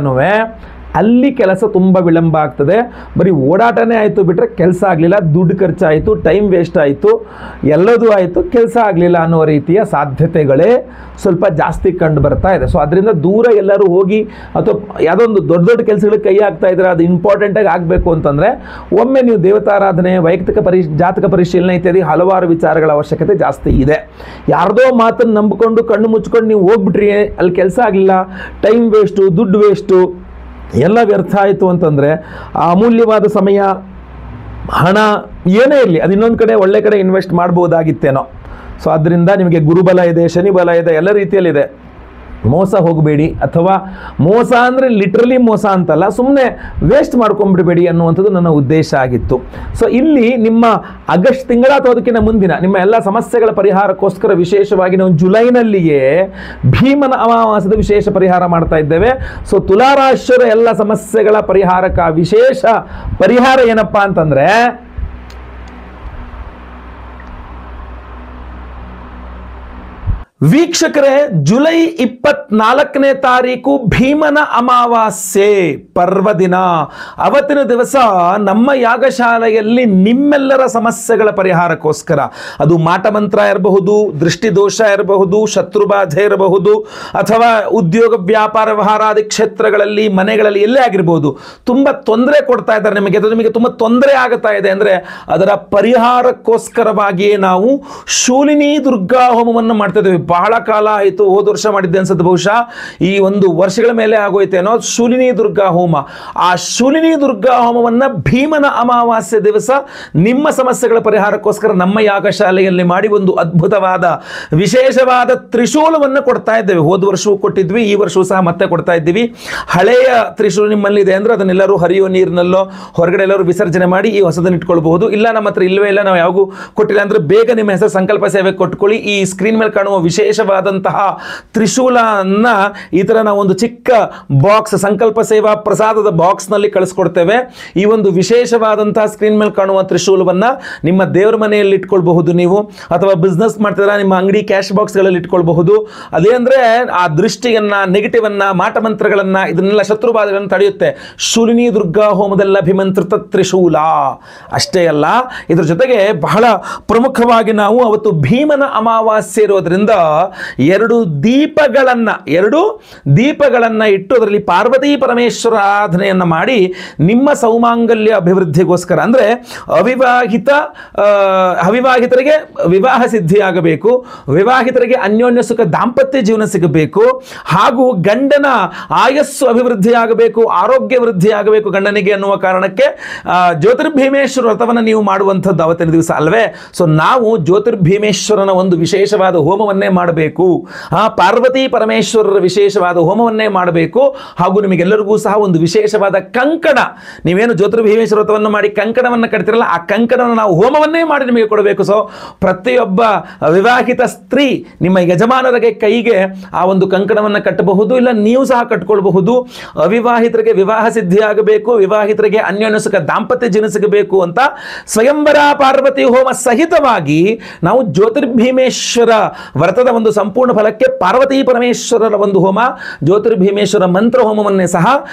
ಅಲ್ಲಿ ಕೆಲಸ ತುಂಬ ವಿಳಂಬ ಆಗ್ತದೆ. ಬರೀ ಓಡಾಟನೇ ಆಯಿತು ಬಿಟ್ಟರೆ ಕೆಲಸ ಆಗಲಿಲ್ಲ, ದುಡ್ಡು ಖರ್ಚಾಯಿತು, ಟೈಮ್ ವೇಸ್ಟ್ ಆಯಿತು, ಎಲ್ಲದೂ ಆಯಿತು, ಕೆಲಸ ಆಗಲಿಲ್ಲ ಅನ್ನೋ ರೀತಿಯ ಸಾಧ್ಯತೆಗಳೇ ಸ್ವಲ್ಪ ಜಾಸ್ತಿ ಕಂಡು ಬರ್ತಾ ಇದೆ. ಸೊ ಅದರಿಂದ ದೂರ ಎಲ್ಲರೂ ಹೋಗಿ ಅಥವಾ ಯಾವುದೋ ಒಂದು ದೊಡ್ಡ ಕೆಲಸಗಳಿಗೆ ಕೈ ಹಾಕ್ತಾ ಇದ್ರೆ ಅದು ಇಂಪಾರ್ಟೆಂಟಾಗಿ ಆಗಬೇಕು ಅಂತಂದರೆ ಒಮ್ಮೆ ನೀವು ದೇವತಾರಾಧನೆ, ವೈಯಕ್ತಿಕ ಜಾತಕ ಪರಿಶೀಲನೆ ಇತ್ಯಾದಿ ಹಲವಾರು ವಿಚಾರಗಳ ಅವಶ್ಯಕತೆ ಜಾಸ್ತಿ ಇದೆ. ಯಾರ್ದೋ ಮಾತನ್ನು ನಂಬಿಕೊಂಡು ಕಣ್ಣು ಮುಚ್ಕೊಂಡು ನೀವು ಹೋಗ್ಬಿಟ್ರಿ, ಅಲ್ಲಿ ಕೆಲಸ ಆಗಲಿಲ್ಲ, ಟೈಮ್ ವೇಸ್ಟು, ದುಡ್ಡು ವೇಸ್ಟು, ಎಲ್ಲ ವ್ಯರ್ಥ ಆಯಿತು ಅಂತಂದರೆ ಆ ಅಮೂಲ್ಯವಾದ ಸಮಯ, ಹಣ ಏನೇ ಇರಲಿ ಅದು ಇನ್ನೊಂದು ಕಡೆ ಒಳ್ಳೆ ಕಡೆ ಇನ್ವೆಸ್ಟ್ ಮಾಡ್ಬೋದಾಗಿತ್ತೇನೋ. ಸೊ ಆದ್ದರಿಂದ ನಿಮಗೆ ಗುರುಬಲ ಇದೆ, ಶನಿ ಬಲ ಇದೆ, ಎಲ್ಲ ರೀತಿಯಲ್ಲಿದೆ. ಮೋಸ ಹೋಗಬೇಡಿ, ಅಥವಾ ಮೋಸ ಅಂದರೆ ಲಿಟ್ರಲಿ ಮೋಸ ಅಂತಲ್ಲ, ಸುಮ್ಮನೆ ವೇಸ್ಟ್ ಮಾಡ್ಕೊಂಡ್ಬಿಡಬೇಡಿ ಅನ್ನುವಂಥದ್ದು ನನ್ನ ಉದ್ದೇಶ ಆಗಿತ್ತು. ಸೊ ಇಲ್ಲಿ ನಿಮ್ಮ ಆಗಸ್ಟ್ ತಿಂಗಳ ಅಥವಾ ಅದಕ್ಕಿಂತ ಮುಂದಿನ ನಿಮ್ಮ ಎಲ್ಲ ಸಮಸ್ಯೆಗಳ ಪರಿಹಾರಕ್ಕೋಸ್ಕರ ವಿಶೇಷವಾಗಿ ನಾವು ಜುಲೈನಲ್ಲಿಯೇ ಭೀಮನ ಅಮಾವಾಸ್ಯದ ವಿಶೇಷ ಪರಿಹಾರ ಮಾಡ್ತಾ ಇದ್ದೇವೆ. ಸೊ ತುಲಾರಾಶಿಯವರ ಎಲ್ಲ ಸಮಸ್ಯೆಗಳ ಪರಿಹಾರಕ ವಿಶೇಷ ಪರಿಹಾರ ಏನಪ್ಪಾ ಅಂತಂದ್ರೆ, ವೀಕ್ಷಕರೇ, ಜುಲೈ 24ನೇ ತಾರೀಕು ಭೀಮನ ಅಮಾವಾಸ್ಯೆ ಪರ್ವದಿನ. ಅವತ್ತಿನ ದಿವಸ ನಮ್ಮ ಯಾಗಶಾಲೆಯಲ್ಲಿ ನಿಮ್ಮೆಲ್ಲರ ಸಮಸ್ಯೆಗಳ ಪರಿಹಾರಕ್ಕೋಸ್ಕರ, ಅದು ಮಾಟಮಂತ್ರ ಇರಬಹುದು, ದೃಷ್ಟಿದೋಷ ಇರಬಹುದು, ಶತ್ರುಬಾಧೆ ಇರಬಹುದು, ಅಥವಾ ಉದ್ಯೋಗ ವ್ಯಾಪಾರ ವ್ಯವಹಾರಾದಿ ಕ್ಷೇತ್ರಗಳಲ್ಲಿ, ಮನೆಗಳಲ್ಲಿ ಎಲ್ಲೇ ಆಗಿರಬಹುದು, ತುಂಬ ತೊಂದರೆ ಕೊಡ್ತಾ ಇದ್ದಾರೆ ನಿಮಗೆ, ಅದು ನಿಮಗೆ ತುಂಬ ತೊಂದರೆ ಆಗುತ್ತಾ ಇದೆ ಅಂದರೆ ಅದರ ಪರಿಹಾರಕ್ಕೋಸ್ಕರವಾಗಿಯೇ ನಾವು ಶೂಲಿನಿ ದುರ್ಗಾ ಹೋಮವನ್ನು ಮಾಡ್ತಾ ಇದ್ದೇವೆ. ಬಹಳ ಕಾಲ ಆಯಿತು, ಹೋದ ವರ್ಷ ಮಾಡಿದ್ದೆ ಅನ್ಸುತ್ತೆ, ಬಹುಶಃ ಈ 1 ವರ್ಷಗಳ ಮೇಲೆ ಆಗೋಯ್ತೇನೋ. ಶೂಲಿನಿ ದುರ್ಗಾ ಹೋಮ, ಆ ಶೂಲಿನಿ ದುರ್ಗಾ ಹೋಮವನ್ನು ಭೀಮನ ಅಮಾವಾಸ್ಯೆ ದಿವಸ ನಿಮ್ಮ ಸಮಸ್ಯೆಗಳ ಪರಿಹಾರಕ್ಕೋಸ್ಕರ ನಮ್ಮ ಯಾಗಶಾಲೆಯಲ್ಲಿ ಮಾಡಿ ಒಂದು ಅದ್ಭುತವಾದ ವಿಶೇಷವಾದ ತ್ರಿಶೂಲವನ್ನು ಕೊಡ್ತಾ ಇದ್ದೇವೆ. ಹೋದ ವರ್ಷವೂ ಕೊಟ್ಟಿದ್ವಿ, ಈ ವರ್ಷವೂ ಸಹ ಮತ್ತೆ ಕೊಡ್ತಾ ಇದ್ದೀವಿ. ಹಳೆಯ ತ್ರಿಶೂಲ ನಿಮ್ಮಲ್ಲಿ ಇದೆ ಅಂದರೆ ಅದನ್ನೆಲ್ಲರೂ ಹರಿಯೋ ನೀರಿನಲ್ಲೋ ಹೊರಗಡೆ ಎಲ್ಲರೂ ವಿಸರ್ಜನೆ ಮಾಡಿ ಈ ಹೊಸದನ್ನು ಇಟ್ಕೊಳ್ಬಹುದು. ಇಲ್ಲ ನಮ್ಮ ಹತ್ರ ಇಲ್ಲವೇ ಇಲ್ಲ, ನಾವು ಯಾವಾಗೂ ಕೊಟ್ಟಿಲ್ಲ ಅಂದರೆ ಬೇಗ ನಿಮ್ಮ ಹೆಸರು ಸಂಕಲ್ಪ ಸೇವೆ ಕೊಟ್ಕೊಳ್ಳಿ. ಈ ಸ್ಕ್ರೀನ್ ಮೇಲೆ ಕಾಣುವ ವಿಶೇಷವಾದಂತಹ ತ್ರಿಶೂಲನ್ನ ಈ ತರ ನಾವು ಒಂದು ಚಿಕ್ಕ ಬಾಕ್ಸ್, ಸಂಕಲ್ಪ ಸೇವಾ ಪ್ರಸಾದದ ಬಾಕ್ಸ್ ನಲ್ಲಿ ಕಳಿಸ್ಕೊಡ್ತೇವೆ. ಈ ಒಂದು ವಿಶೇಷವಾದಂತಹ ಸ್ಕ್ರೀನ್ ಮೇಲೆ ಕಾಣುವ ತ್ರಿಶೂಲವನ್ನ ನಿಮ್ಮ ದೇವರ ಮನೆಯಲ್ಲಿ ಇಟ್ಕೊಳ್ಬಹುದು ನೀವು, ಅಥವಾ ಬಿಸ್ನೆಸ್ ಮಾಡ್ತಿದ್ರೆ ನಿಮ್ಮ ಅಂಗಡಿ ಕ್ಯಾಶ್ ಬಾಕ್ಸ್ ಗಳಲ್ಲಿ ಇಟ್ಕೊಳ್ಬಹುದು. ಅದೇ ಅಂದ್ರೆ ಆ ದೃಷ್ಟಿಯನ್ನ, ನೆಗೆಟಿವ್ ಅನ್ನ, ಮಾಟಮಂತ್ರಗಳನ್ನ, ಇದನ್ನೆಲ್ಲ ಶತ್ರುಬಾಧೆಗಳನ್ನು ತಡೆಯುತ್ತೆ. ಶೂಲಿನಿ ದುರ್ಗಾ ಹೋಮದಲ್ಲ ಅಭಿಮಂತ್ರಿತ ತ್ರಿಶೂಲ. ಅಷ್ಟೇ ಅಲ್ಲ, ಇದ್ರ ಜೊತೆಗೆ ಬಹಳ ಪ್ರಮುಖವಾಗಿ ನಾವು ಅವತ್ತು ಭೀಮನ ಅಮಾವಾಸ್ಯೆ ಇರೋದ್ರಿಂದ 2 ದೀಪಗಳನ್ನ ಇಟ್ಟು ಅದರಲ್ಲಿ ಪಾರ್ವತಿ ಪರಮೇಶ್ವರ ಆರಾಧನೆಯನ್ನ ಮಾಡಿ ನಿಮ್ಮ ಸೌಮಾಂಗಲ್ಯ ಅಭಿವೃದ್ಧಿಗೋಸ್ಕರ, ಅಂದ್ರೆ ಅವಿವಾಹಿತರಿಗೆ ವಿವಾಹ ಸಿದ್ಧಿಯಾಗಬೇಕು, ವಿವಾಹಿತರಿಗೆ ಅನ್ಯೋನ್ಯ ಸುಖ ದಾಂಪತ್ಯ ಜೀವನ ಸಿಗಬೇಕು, ಹಾಗೂ ಗಂಡನ ಆಯಸ್ಸು ಅಭಿವೃದ್ಧಿ ಆಗಬೇಕು, ಆರೋಗ್ಯ ವೃದ್ಧಿ ಆಗಬೇಕು ಗಂಡನಿಗೆ ಅನ್ನುವ ಕಾರಣಕ್ಕೆ ಜ್ಯೋತಿರ್ಭೀಮೇಶ್ವರ ವ್ರತವನ್ನು ನೀವು ಮಾಡುವಂಥದ್ದು ಅವತ್ತಿನ ದಿವಸ ಅಲ್ವೇ. ಸೊ ನಾವು ಜ್ಯೋತಿರ್ಭೀಮೇಶ್ವರನ ಒಂದು ವಿಶೇಷವಾದ ಹೋಮವನ್ನೇ ಮಾಡಬೇಕು, ಪಾರ್ವತಿ ಪರಮೇಶ್ವರರ ವಿಶೇಷವಾದ ಹೋಮವನ್ನೇ ಮಾಡಬೇಕು. ಹಾಗೂ ನಿಮಗೆಲ್ಲರಿಗೂ ಸಹ ಒಂದು ವಿಶೇಷವಾದ ಕಂಕಣ, ನೀವೇನು ಜ್ಯೋತಿರ್ಭೀಮೇಶ್ವರ ವ್ರತವನ್ನು ಮಾಡಿ ಕಂಕಣವನ್ನು ಕಟ್ತಿರಲ್ಲ, ಆ ಕಂಕಣವನ್ನು ನಾವು ಹೋಮವನ್ನೇ ಮಾಡಿ ನಿಮಗೆ ಕೊಡಬೇಕು. ಸೊ ಪ್ರತಿಯೊಬ್ಬ ವಿವಾಹಿತ ಸ್ತ್ರೀ ನಿಮ್ಮ ಯಜಮಾನರಿಗೆ ಕೈಗೆ ಆ ಒಂದು ಕಂಕಣವನ್ನು ಕಟ್ಟಬಹುದು, ಇಲ್ಲ ನೀವು ಸಹ ಕಟ್ಕೊಳ್ಬಹುದು. ಅವಿವಾಹಿತರಿಗೆ ವಿವಾಹ ಸಿದ್ಧಿ ಆಗಬೇಕು, ವಿವಾಹಿತರಿಗೆ ಅನ್ಯೋನ್ಯ ಸುಖ ದಾಂಪತ್ಯ ಜೀವನ ಸಿಗಬೇಕು ಅಂತ ಸ್ವಯಂವರ ಪಾರ್ವತಿ ಹೋಮ ಸಹಿತವಾಗಿ ನಾವು ಜ್ಯೋತಿರ್ಭೀಮೇಶ್ವರ ವ್ರತದ ಮಂತ್ರದ ಒಂದು ಸಂಪೂರ್ಣ ಫಲಕ್ಕೆ ಪಾರ್ವತಿ ಪರಮೇಶ್ವರರ ಒಂದು ಹೋಮ, ಜ್ಯೋತಿರ್ಭೀಮೇಶ್ವರ ಮಂತ್ರ ಹೋಮವನ್ನೇ ಸಹ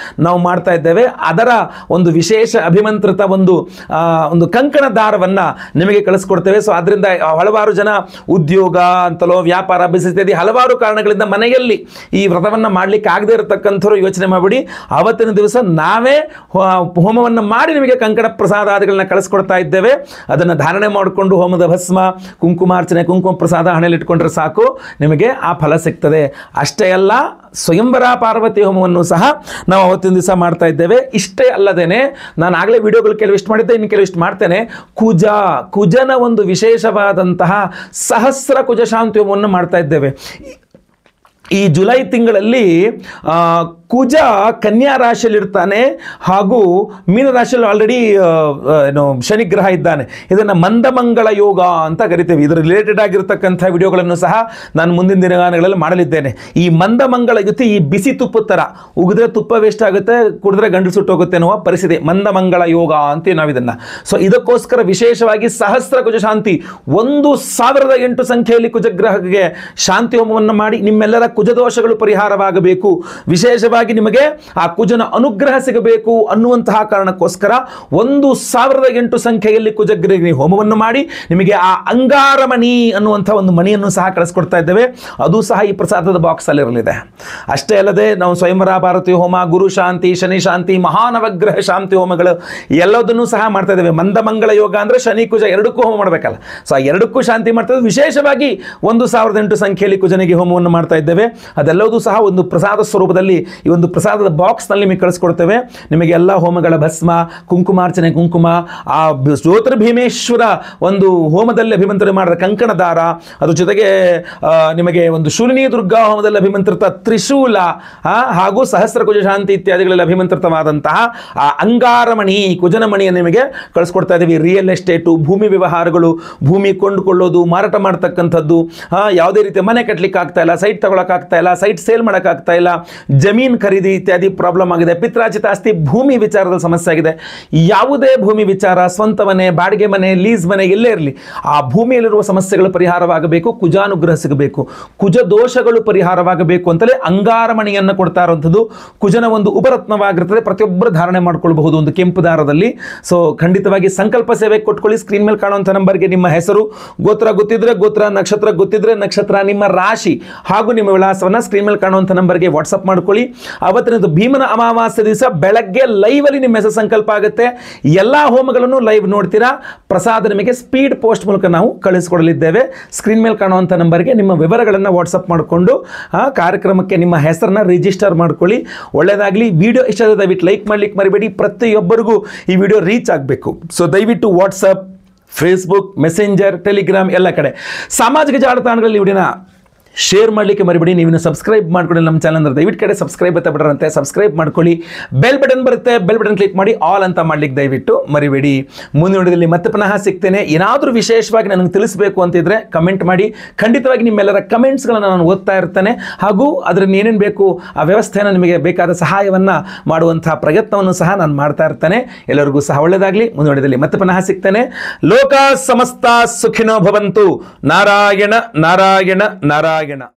ನಾವು ಮಾಡ್ತಾ ಇದ್ದೇವೆ. ಅದರ ಒಂದು ವಿಶೇಷ ಅಭಿಮಂತ್ರಿತ ಒಂದು ಕಂಕಣ ದಾರವನ್ನು ನಿಮಗೆ ಕಳಿಸ್ಕೊಡ್ತೇವೆ. ಸೊ ಅದರಿಂದ ಹಲವಾರು ಜನ ಉದ್ಯೋಗ ಅಂತಲೋ ವ್ಯಾಪಾರ ಬಿಸಿನೆಸ್ ಇತ್ಯಾದಿ ಹಲವಾರು ಕಾರಣಗಳಿಂದ ಮನೆಯಲ್ಲಿ ಈ ವ್ರತವನ್ನು ಮಾಡಲಿಕ್ಕೆ ಆಗದೆ ಇರತಕ್ಕಂಥವ್ರು ಯೋಚನೆ ಮಾಡಬೇಡಿ. ಆವತ್ತಿನ ದಿವಸ ನಾವೇ ಹೋಮವನ್ನು ಮಾಡಿ ನಿಮಗೆ ಕಂಕಣ ಪ್ರಸಾದಾದಿಗಳನ್ನ ಕಳಿಸ್ಕೊಡ್ತಾ ಇದ್ದೇವೆ. ಅದನ್ನು ಧಾರಣೆ ಮಾಡಿಕೊಂಡು ಹೋಮದ ಭಸ್ಮ, ಕುಂಕುಮಾರ್ಚನೆ, ಕುಂಕುಮ ಪ್ರಸಾದ ಹಣೆಯಲ್ಲಿ ಇಟ್ಕೊಂಡ್ರೆ ಸಾಕು, ನಿಮಗೆ ಆ ಫಲ ಸಿಗ್ತದೆ. ಅಷ್ಟೇ ಅಲ್ಲ, ಸ್ವಯಂವರ ಪಾರ್ವತಿ ಹೋಮವನ್ನು ಸಹ ನಾವು ಅವತ್ತಿನ ದಿವಸ ಮಾಡ್ತಾ ಇದ್ದೇವೆ. ಇಷ್ಟೇ ಅಲ್ಲದೇನೆ, ನಾನು ಆಗಲೇ ವಿಡಿಯೋಗಳು ಕೆಲವಿಷ್ಟು ಮಾಡಿದ್ದೆ, ಇನ್ನು ಕೆಲವಿಷ್ಟು ಮಾಡ್ತೇನೆ. ಕುಜನ ಒಂದು ವಿಶೇಷವಾದಂತಹ ಸಹಸ್ರ ಕುಜ ಶಾಂತಿ ಹೋಮವನ್ನು ಮಾಡ್ತಾ ಇದ್ದೇವೆ. ಈ ಜುಲೈ ತಿಂಗಳಲ್ಲಿ ಕುಜ ಕನ್ಯಾ ರಾಶಿಯಲ್ಲಿರ್ತಾನೆ ಹಾಗೂ ಮೀನ ರಾಶಿಯಲ್ಲಿ ಆಲ್ರೆಡಿ ಶನಿಗ್ರಹ ಇದ್ದಾನೆ. ಇದನ್ನು ಮಂದಮಂಗಳ ಯೋಗ ಅಂತ ಕರಿತೇವೆ. ಇದರ ರಿಲೇಟೆಡ್ ಆಗಿರ್ತಕ್ಕಂಥ ವಿಡಿಯೋಗಳನ್ನು ಸಹ ನಾನು ಮುಂದಿನ ದಿನಗಳಲ್ಲಿ ಮಾಡಲಿದ್ದೇನೆ. ಈ ಮಂದಮಂಗಳ ಯುತಿ ಈ ಬಿಸಿ ತುಪ್ಪದ ಥರ, ಉಗಿದ್ರೆ ತುಪ್ಪ ವೇಸ್ಟ್ ಆಗುತ್ತೆ, ಕುಡಿದ್ರೆ ಗಂಟಲು ಸುಟ್ಟೋಗುತ್ತೆ ಅನ್ನುವ ಪರಿಸ್ಥಿತಿ, ಮಂದಮಂಗಳ ಯೋಗ ಅಂತೀವಿ ನಾವು ಇದನ್ನು. ಸೊ ಇದಕ್ಕೋಸ್ಕರ ವಿಶೇಷವಾಗಿ ಸಹಸ್ರ ಕುಜ ಶಾಂತಿ 1008 ಸಂಖ್ಯೆಯಲ್ಲಿ ಕುಜಗ್ರಹಕ್ಕೆ ಶಾಂತಿ ಹೋಮವನ್ನು ಮಾಡಿ ನಿಮ್ಮೆಲ್ಲರ ಕುಜದೋಷಗಳು ಪರಿಹಾರವಾಗಬೇಕು, ವಿಶೇಷವಾಗಿ ನಿಮಗೆ ಆ ಕುಜನ ಅನುಗ್ರಹ ಸಿಗಬೇಕು ಅನ್ನುವಂತಹ ಕಾರಣಕ್ಕೋಸ್ಕರ 1008 ಸಂಖ್ಯೆಯಲ್ಲಿ ಕುಜಗ್ರಹಿ ಹೋಮವನ್ನು ಮಾಡಿ ನಿಮಗೆ ಆ ಅಂಗಾರಮಣಿ ಅನ್ನುವಂಥ ಒಂದು ಮಣಿಯನ್ನು ಸಹ ಕಳಿಸ್ಕೊಡ್ತಾ ಇದ್ದೇವೆ. ಅದು ಸಹ ಈ ಪ್ರಸಾದದ ಬಾಕ್ಸ್ ಅಲ್ಲಿ ಇರಲಿದೆ. ಅಷ್ಟೇ ಅಲ್ಲದೆ ನಾವು ಸ್ವಯಂವರ ಭಾರತಿ ಹೋಮ, ಗುರು ಶಾಂತಿ, ಶನಿ ಶಾಂತಿ, ಮಹಾನವಗ್ರಹ ಶಾಂತಿ ಹೋಮಗಳು ಎಲ್ಲದನ್ನೂ ಸಹ ಮಾಡ್ತಾ ಇದ್ದೇವೆ. ಮಂದಮಂಗಳ ಯೋಗ ಅಂದರೆ ಶನಿ ಕುಜ ಎರಡಕ್ಕೂ ಹೋಮ ಮಾಡಬೇಕಲ್ಲ, ಸೊ ಆ ಎರಡಕ್ಕೂ ಶಾಂತಿ ಮಾಡ್ತಾ ಇದ್ದೇವೆ. ವಿಶೇಷವಾಗಿ 1008 ಸಂಖ್ಯೆಯಲ್ಲಿ ಕುಜನಿಗೆ ಹೋಮವನ್ನು ಮಾಡ್ತಾ ಇದ್ದೇವೆ. ಅದೆಲ್ಲವೂ ಸಹ ಒಂದು ಪ್ರಸಾದ ಸ್ವರೂಪದಲ್ಲಿ ಈ ಒಂದು ಪ್ರಸಾದದ ಬಾಕ್ಸ್ನಲ್ಲಿ ನಿಮಗೆ ಕಳಿಸ್ಕೊಡ್ತೇವೆ. ನಿಮಗೆ ಎಲ್ಲ ಹೋಮಗಳ ಭಸ್ಮ, ಕುಂಕುಮಾರ್ಚನೆ, ಕುಂಕುಮ, ಆ ಜ್ಯೋತಿರ್ಭೀಮೇಶ್ವರ ಒಂದು ಹೋಮದಲ್ಲಿ ಅಭಿಮಂತ್ರಣ ಮಾಡಿದ ಕಂಕಣ ದಾರ, ಅದ್ರ ಜೊತೆಗೆ ನಿಮಗೆ ಒಂದು ಶೂಲಿನಿ ದುರ್ಗಾ ಹೋಮದಲ್ಲಿ ಅಭಿಮಂತ್ರಿತ ತ್ರಿಶೂಲ ಹಾಗೂ ಸಹಸ್ರ ಕುಜ ಶಾಂತಿ ಇತ್ಯಾದಿಗಳಲ್ಲಿ ಅಭಿಮಂತ್ರಿತವಾದಂತಹ ಆ ಅಂಗಾರಮಣಿ, ಕುಜನ ಮಣಿಯನ್ನು ನಿಮಗೆ ಕಳಿಸ್ಕೊಡ್ತಾ ಇದ್ದೀವಿ. ರಿಯಲ್ ಎಸ್ಟೇಟು, ಭೂಮಿ ವ್ಯವಹಾರಗಳು, ಭೂಮಿ ಕೊಂಡುಕೊಳ್ಳೋದು, ಮಾರಾಟ ಮಾಡ್ತಕ್ಕಂಥದ್ದು, ಯಾವುದೇ ರೀತಿಯ ಮನೆ ಕಟ್ಟಲಿಕ್ಕೆ ಆಗ್ತಾ ಇಲ್ಲ, ಸೈಟ್ ತಗೊಳಕ್ಕಾಗ್ತಾ ಇಲ್ಲ, ಸೈಟ್ ಸೇಲ್ ಮಾಡೋಕ್ಕಾಗ್ತಾ ಇಲ್ಲ, ಜಮೀನು ಖರೀದಿ ಇತ್ಯಾದಿ ಪ್ರಾಬ್ಲಮ್ ಆಗಿದೆ, ಪಿತ್ರಾರ್ಜಿತ ಆಸ್ತಿ, ಭೂಮಿ ವಿಚಾರದಲ್ಲಿ ಸಮಸ್ಯೆ ಆಗಿದೆ. ಯಾವುದೇ ಭೂಮಿ ವಿಚಾರ, ಸ್ವಂತ ಮನೆ, ಬಾಡಿಗೆ ಮನೆ, ಲೀಸ್ ಮನೆ ಎಲ್ಲೇ ಇರಲಿ, ಆ ಭೂಮಿಯಲ್ಲಿರುವ ಸಮಸ್ಯೆಗಳು ಪರಿಹಾರವಾಗಬೇಕು, ಕುಜಾನುಗ್ರಹ ಸಿಗಬೇಕು, ಕುಜ ದೋಷಗಳು ಪರಿಹಾರವಾಗಬೇಕು ಅಂತಲೇ ಅಂಗಾರಮಣಿಯನ್ನು ಕೊಡ್ತಾ ಇರುವಂಥದ್ದು. ಕುಜನ ಒಂದು ಉಪರತ್ನವಾಗಿರ್ತದೆ, ಪ್ರತಿಯೊಬ್ಬರು ಧಾರಣೆ ಮಾಡ್ಕೊಳ್ಬಹುದು ಒಂದು ಕೆಂಪು ದಾರದಲ್ಲಿ. ಸೊ ಖಂಡಿತವಾಗಿ ಸಂಕಲ್ಪ ಸೇವೆ ಕೊಟ್ಕೊಳ್ಳಿ. ಸ್ಕ್ರೀನ್ ಮೇಲೆ ಕಾಣುವಂಥ ನಂಬರ್ಗೆ ನಿಮ್ಮ ಹೆಸರು, ಗೋತ್ರ ಗೊತ್ತಿದ್ರೆ ಗೋತ್ರ, ನಕ್ಷತ್ರ ಗೊತ್ತಿದ್ರೆ ನಕ್ಷತ್ರ, ನಿಮ್ಮ ರಾಶಿ ಹಾಗೂ ನಿಮ್ಮ ವಿಳಾಸವನ್ನು ಸ್ಕ್ರೀನ್ ಮೇಲೆ ಕಾಣುವಂಥ ನಂಬರ್ಗೆ ವಾಟ್ಸಪ್ ಮಾಡ್ಕೊಳ್ಳಿ. ಅವತ್ತಿನದು ಭೀಮನ ಅಮಾವಾಸ್ಯೆ ದಿವಸ ಬೆಳಗ್ಗೆ ಲೈವ್ ಅಲ್ಲಿ ನಿಮ್ಮ ಹೆಸರು ಸಂಕಲ್ಪ ಆಗುತ್ತೆ. ಎಲ್ಲ ಹೋಮಗಳನ್ನು ಲೈವ್ ನೋಡ್ತೀರಾ. ಪ್ರಸಾದ ನಿಮಗೆ ಸ್ಪೀಡ್ ಪೋಸ್ಟ್ ಮೂಲಕ ನಾವು ಕಳಿಸ್ಕೊಡಲಿದ್ದೇವೆ. ಸ್ಕ್ರೀನ್ ಮೇಲೆ ಕಾಣುವಂಥ ನಂಬರ್ಗೆ ನಿಮ್ಮ ವಿವರಗಳನ್ನು ವಾಟ್ಸಪ್ ಮಾಡಿಕೊಂಡು ಕಾರ್ಯಕ್ರಮಕ್ಕೆ ನಿಮ್ಮ ಹೆಸರನ್ನ ರಿಜಿಸ್ಟರ್ ಮಾಡ್ಕೊಳ್ಳಿ. ಒಳ್ಳೆಯದಾಗಲಿ. ವಿಡಿಯೋ ಇಷ್ಟ ಆದರೆ ದಯವಿಟ್ಟು ಲೈಕ್ ಮಾಡ್ಲಿಕ್ಕೆ ಮರಿಬೇಡಿ. ಪ್ರತಿಯೊಬ್ಬರಿಗೂ ಈ ವಿಡಿಯೋ ರೀಚ್ ಆಗಬೇಕು. ಸೊ ದಯವಿಟ್ಟು ವಾಟ್ಸಪ್, ಫೇಸ್ಬುಕ್, ಮೆಸೆಂಜರ್, ಟೆಲಿಗ್ರಾಮ್ ಎಲ್ಲ ಕಡೆ ಸಾಮಾಜಿಕ ಜಾಲತಾಣಗಳಲ್ಲಿ ವಿಡಿಯೋನ ಶೇರ್ ಮಾಡಲಿಕ್ಕೆ ಮರಿಬೇಡಿ. ನೀವು ಸಬ್ಸ್ಕ್ರೈಬ್ ಮಾಡ್ಕೊಳ್ಳಿ ನಮ್ಮ ಚಾನಲ್ ಅಂದರೆ ದಯವಿಟ್ಟು ಕಡೆ ಸಬ್ಸ್ಕ್ರೈಬ್ ಅಂತ ಬಿಡ್ರಂತೆ, ಸಬ್ಸ್ಕ್ರೈಬ್ ಮಾಡ್ಕೊಳ್ಳಿ. ಬೆಲ್ ಬಟನ್ ಬರುತ್ತೆ, ಬೆಲ್ ಬಟನ್ ಕ್ಲಿಕ್ ಮಾಡಿ ಆಲ್ ಅಂತ ಮಾಡ್ಲಿಕ್ಕೆ ದಯವಿಟ್ಟು ಮರಿಬೇಡಿ. ಮುಂದಿನ ವಿಡಿಯೋದಲ್ಲಿ ಮತ್ತೆ ಪುನಃ ಸಿಗ್ತೇನೆ. ಏನಾದರೂ ವಿಶೇಷವಾಗಿ ನನಗೆ ತಿಳಿಸಬೇಕು ಅಂತಿದ್ರೆ ಕಮೆಂಟ್ ಮಾಡಿ. ಖಂಡಿತವಾಗಿ ನಿಮ್ಮೆಲ್ಲರ ಕಮೆಂಟ್ಸ್ಗಳನ್ನು ನಾನು ಓದ್ತಾ ಇರ್ತೇನೆ ಹಾಗೂ ಅದರಲ್ಲಿ ಏನೇನು ಬೇಕು ಆ ವ್ಯವಸ್ಥೆಯನ್ನು ನಿಮಗೆ ಬೇಕಾದ ಸಹಾಯವನ್ನು ಮಾಡುವಂತಹ ಪ್ರಯತ್ನವನ್ನು ಸಹ ನಾನು ಮಾಡ್ತಾ ಇರ್ತೇನೆ. ಎಲ್ಲರಿಗೂ ಸಹ ಒಳ್ಳೆಯದಾಗಲಿ. ಮುಂದಿನ ವಿಡಿಯೋದಲ್ಲಿ ಮತ್ತೆ ಪುನಃ ಸಿಗ್ತೇನೆ. ಲೋಕ ಸಮಸ್ತ ಸುಖಿನೋ ಭವಂತು. ನಾರಾಯಣ ನಾರಾಯಣ ನಾರಾಯಣ.